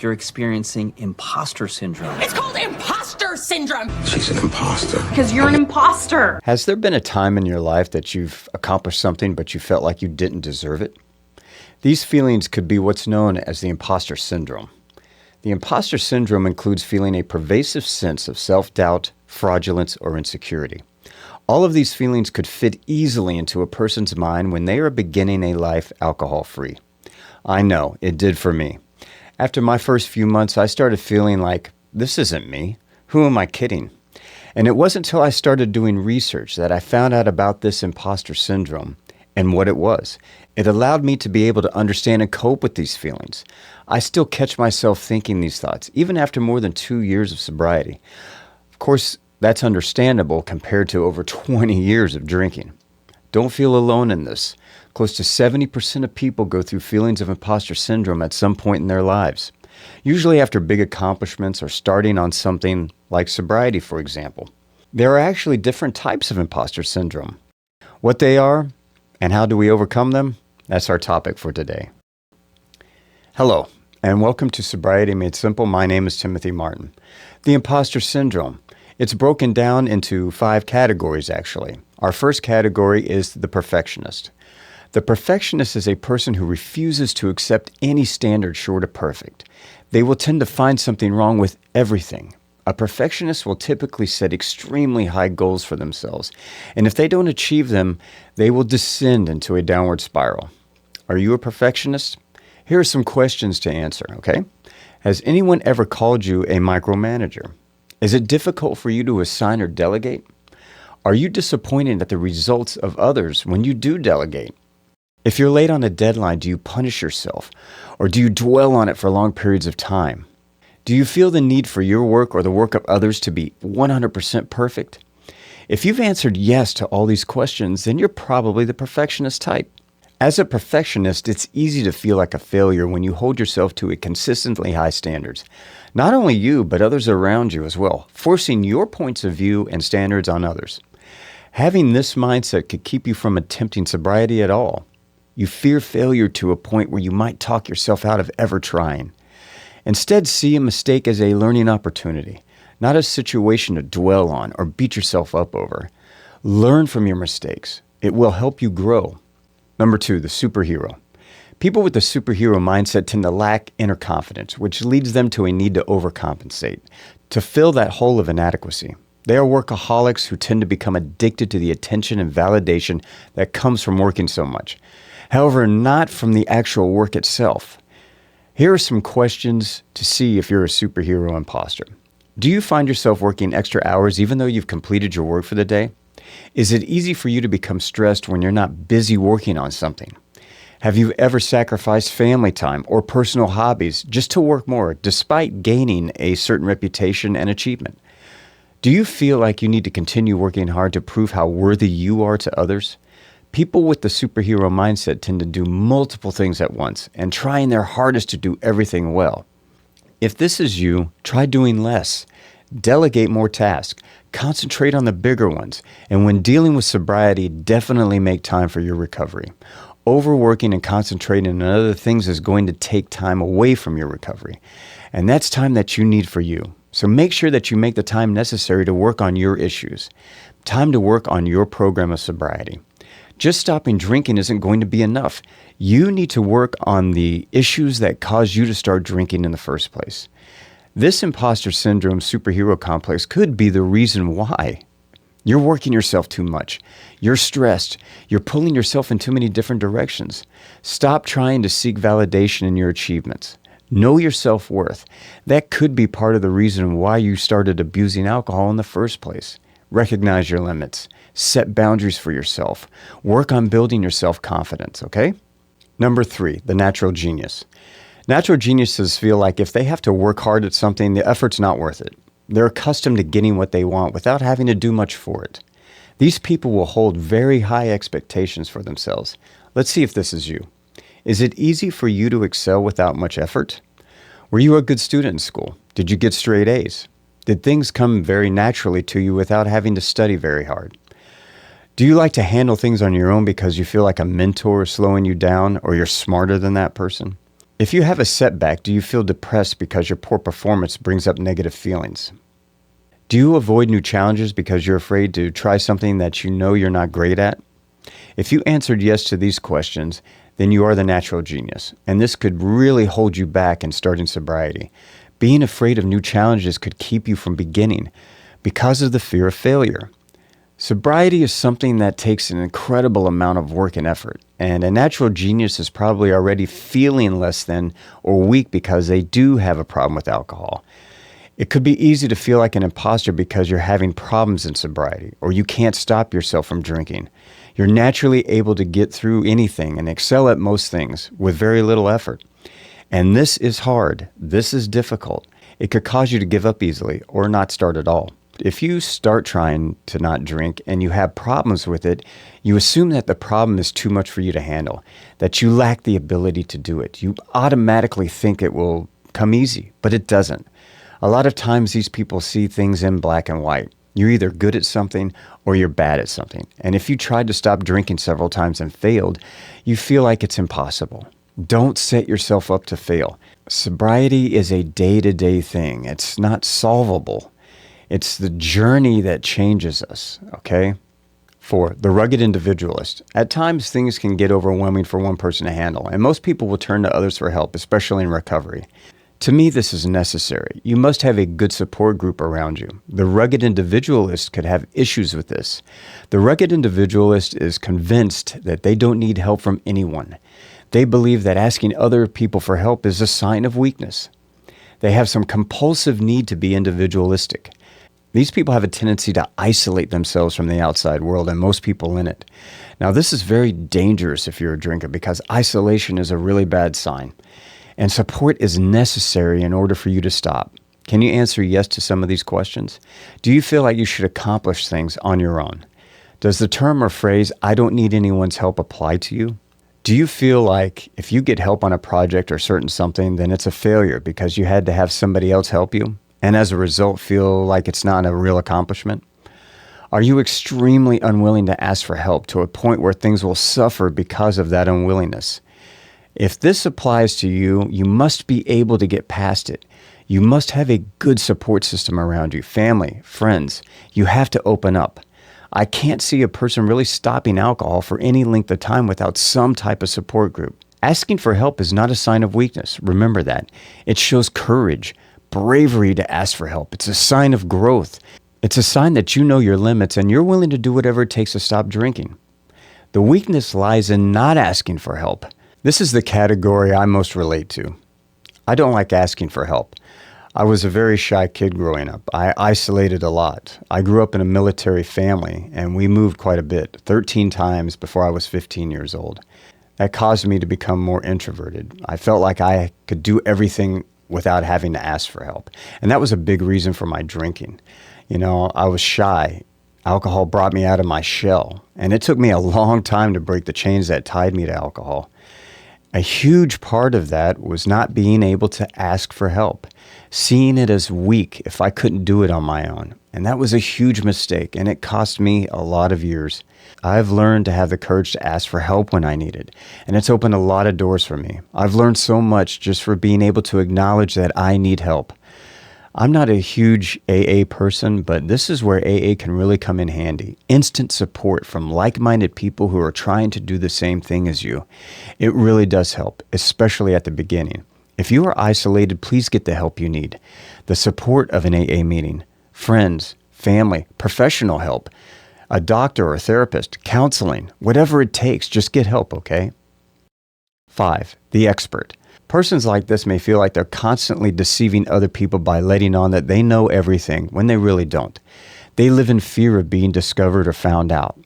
You're experiencing imposter syndrome. It's called Imposter Syndrome! She's an imposter. Because you're an imposter. Has there been a time in your life that you've accomplished something but you felt like you didn't deserve it? These feelings could be what's known as the imposter syndrome. The imposter syndrome includes feeling a pervasive sense of self-doubt, fraudulence, or insecurity. All of these feelings could fit easily into a person's mind when they are beginning a life alcohol-free. I know, it did for me. After my first few months, I started feeling like, this isn't me. Who am I kidding? And it wasn't until I started doing research that I found out about this imposter syndrome and what it was. It allowed me to be able to understand and cope with these feelings. I still catch myself thinking these thoughts, even after more than 2 years of sobriety. Of course, that's understandable compared to over 20 years of drinking. Don't feel alone in this. Close to 70% of people go through feelings of imposter syndrome at some point in their lives, usually after big accomplishments or starting on something like sobriety, for example. There are actually different types of imposter syndrome. What they are and how do we overcome them? That's our topic for today. Hello, and welcome to Sobriety Made Simple. My name is Timothy Martin. The imposter syndrome. It's broken down into 5 categories, actually. Our first category is the perfectionist. The perfectionist is a person who refuses to accept any standard short of perfect. They will tend to find something wrong with everything. A perfectionist will typically set extremely high goals for themselves, and if they don't achieve them, they will descend into a downward spiral. Are you a perfectionist? Here are some questions to answer, okay? Has anyone ever called you a micromanager? Is it difficult for you to assign or delegate? Are you disappointed at the results of others when you do delegate? If you're late on a deadline, do you punish yourself? Or do you dwell on it for long periods of time? Do you feel the need for your work or the work of others to be 100% perfect? If you've answered yes to all these questions, then you're probably the perfectionist type. As a perfectionist, it's easy to feel like a failure when you hold yourself to a consistently high standards. Not only you, but others around you as well, forcing your points of view and standards on others. Having this mindset could keep you from attempting sobriety at all. You fear failure to a point where you might talk yourself out of ever trying. Instead, see a mistake as a learning opportunity, not a situation to dwell on or beat yourself up over. Learn from your mistakes. It will help you grow. Number 2, the superhero. People with the superhero mindset tend to lack inner confidence, which leads them to a need to overcompensate, to fill that hole of inadequacy. They are workaholics who tend to become addicted to the attention and validation that comes from working so much. However, not from the actual work itself. Here are some questions to see if you're a superhero imposter. Do you find yourself working extra hours even though you've completed your work for the day? Is it easy for you to become stressed when you're not busy working on something? Have you ever sacrificed family time or personal hobbies just to work more despite gaining a certain reputation and achievement? Do you feel like you need to continue working hard to prove how worthy you are to others? People with the superhero mindset tend to do multiple things at once and trying their hardest to do everything well. If this is you, try doing less. Delegate more tasks. Concentrate on the bigger ones. And when dealing with sobriety, definitely make time for your recovery. Overworking and concentrating on other things is going to take time away from your recovery. And that's time that you need for you. So make sure that you make the time necessary to work on your issues. Time to work on your program of sobriety. Just stopping drinking isn't going to be enough. You need to work on the issues that caused you to start drinking in the first place. This imposter syndrome superhero complex could be the reason why. You're working yourself too much. You're stressed. You're pulling yourself in too many different directions. Stop trying to seek validation in your achievements. Know your self-worth. That could be part of the reason why you started abusing alcohol in the first place. Recognize your limits. Set boundaries for yourself. Work on building your self-confidence, okay? Number 3, the natural genius. Natural geniuses feel like if they have to work hard at something, the effort's not worth it. They're accustomed to getting what they want without having to do much for it. These people will hold very high expectations for themselves. Let's see if this is you. Is it easy for you to excel without much effort? Were you a good student in school? Did you get straight A's? Did things come very naturally to you without having to study very hard? Do you like to handle things on your own because you feel like a mentor is slowing you down or you're smarter than that person? If you have a setback, do you feel depressed because your poor performance brings up negative feelings? Do you avoid new challenges because you're afraid to try something that you know you're not great at? If you answered yes to these questions, then you are the natural genius, and this could really hold you back in starting sobriety. Being afraid of new challenges could keep you from beginning because of the fear of failure. Sobriety is something that takes an incredible amount of work and effort, and a natural genius is probably already feeling less than or weak because they do have a problem with alcohol. It could be easy to feel like an imposter because you're having problems in sobriety, or you can't stop yourself from drinking. You're naturally able to get through anything and excel at most things with very little effort. And this is hard. This is difficult. It could cause you to give up easily or not start at all. If you start trying to not drink and you have problems with it, you assume that the problem is too much for you to handle, that you lack the ability to do it. You automatically think it will come easy, but it doesn't. A lot of times these people see things in black and white. You're either good at something or you're bad at something. And if you tried to stop drinking several times and failed, you feel like it's impossible. Don't set yourself up to fail. Sobriety is a day-to-day thing. It's not solvable. It's the journey that changes us, okay? 4, the rugged individualist. At times, things can get overwhelming for one person to handle, and most people will turn to others for help, especially in recovery. To me, this is necessary. You must have a good support group around you. The rugged individualist could have issues with this. The rugged individualist is convinced that they don't need help from anyone. They believe that asking other people for help is a sign of weakness. They have some compulsive need to be individualistic. These people have a tendency to isolate themselves from the outside world and most people in it. Now, this is very dangerous if you're a drinker because isolation is a really bad sign. And support is necessary in order for you to stop. Can you answer yes to some of these questions? Do you feel like you should accomplish things on your own? Does the term or phrase, "I don't need anyone's help," apply to you? Do you feel like if you get help on a project or certain something, then it's a failure because you had to have somebody else help you? And as a result, feel like it's not a real accomplishment? Are you extremely unwilling to ask for help to a point where things will suffer because of that unwillingness? If this applies to you, you must be able to get past it. You must have a good support system around you, family, friends. You have to open up. I can't see a person really stopping alcohol for any length of time without some type of support group. Asking for help is not a sign of weakness. Remember that. It shows courage, bravery to ask for help. It's a sign of growth. It's a sign that you know your limits and you're willing to do whatever it takes to stop drinking. The weakness lies in not asking for help. This is the category I most relate to. I don't like asking for help. I was a very shy kid growing up. I isolated a lot. I grew up in a military family and we moved quite a bit, 13 times before I was 15 years old. That caused me to become more introverted. I felt like I could do everything without having to ask for help. And that was a big reason for my drinking. You know, I was shy. Alcohol brought me out of my shell. And it took me a long time to break the chains that tied me to alcohol. A huge part of that was not being able to ask for help, seeing it as weak if I couldn't do it on my own. And that was a huge mistake, and it cost me a lot of years. I've learned to have the courage to ask for help when I need it, and it's opened a lot of doors for me. I've learned so much just for being able to acknowledge that I need help. I'm not a huge AA person, but this is where AA can really come in handy. Instant support from like-minded people who are trying to do the same thing as you. It really does help, especially at the beginning. If you are isolated, please get the help you need. The support of an AA meeting, friends, family, professional help, a doctor or a therapist, counseling, whatever it takes, just get help, okay? 5, the expert. Persons like this may feel like they're constantly deceiving other people by letting on that they know everything when they really don't. They live in fear of being discovered or found out.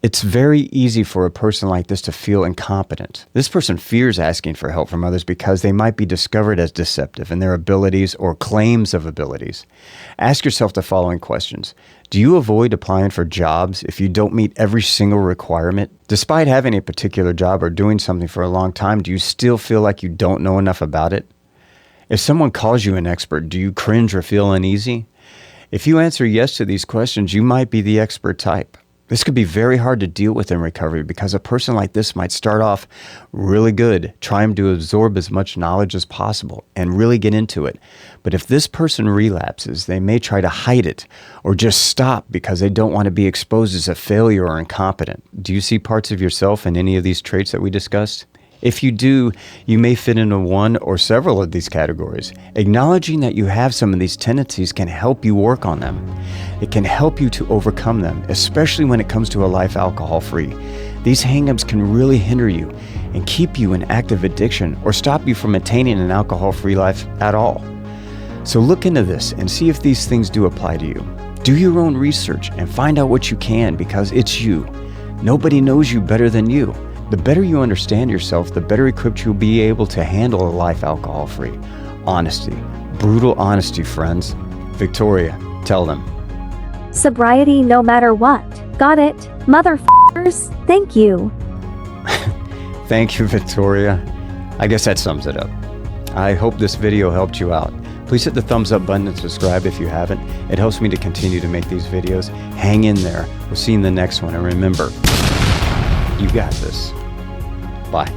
It's very easy for a person like this to feel incompetent. This person fears asking for help from others because they might be discovered as deceptive in their abilities or claims of abilities. Ask yourself the following questions. Do you avoid applying for jobs if you don't meet every single requirement? Despite having a particular job or doing something for a long time, do you still feel like you don't know enough about it? If someone calls you an expert, do you cringe or feel uneasy? If you answer yes to these questions, you might be the expert type. This could be very hard to deal with in recovery because a person like this might start off really good, trying to absorb as much knowledge as possible and really get into it. But if this person relapses, they may try to hide it or just stop because they don't want to be exposed as a failure or incompetent. Do you see parts of yourself in any of these traits that we discussed? If you do, you may fit into one or several of these categories. Acknowledging that you have some of these tendencies can help you work on them. It can help you to overcome them, especially when it comes to a life alcohol-free. These hang-ups can really hinder you and keep you in active addiction or stop you from attaining an alcohol-free life at all. So look into this and see if these things do apply to you. Do your own research and find out what you can because it's you. Nobody knows you better than you. The better you understand yourself, the better equipped you'll be able to handle a life alcohol-free. Honesty. Brutal honesty, friends. Victoria, tell them. Sobriety no matter what. Got it, motherfuckers? Thank you. Thank you, Victoria. I guess that sums it up. I hope this video helped you out. Please hit the thumbs up button and subscribe if you haven't. It helps me to continue to make these videos. Hang in there. We'll see you in the next one. And remember, you got this. Bye.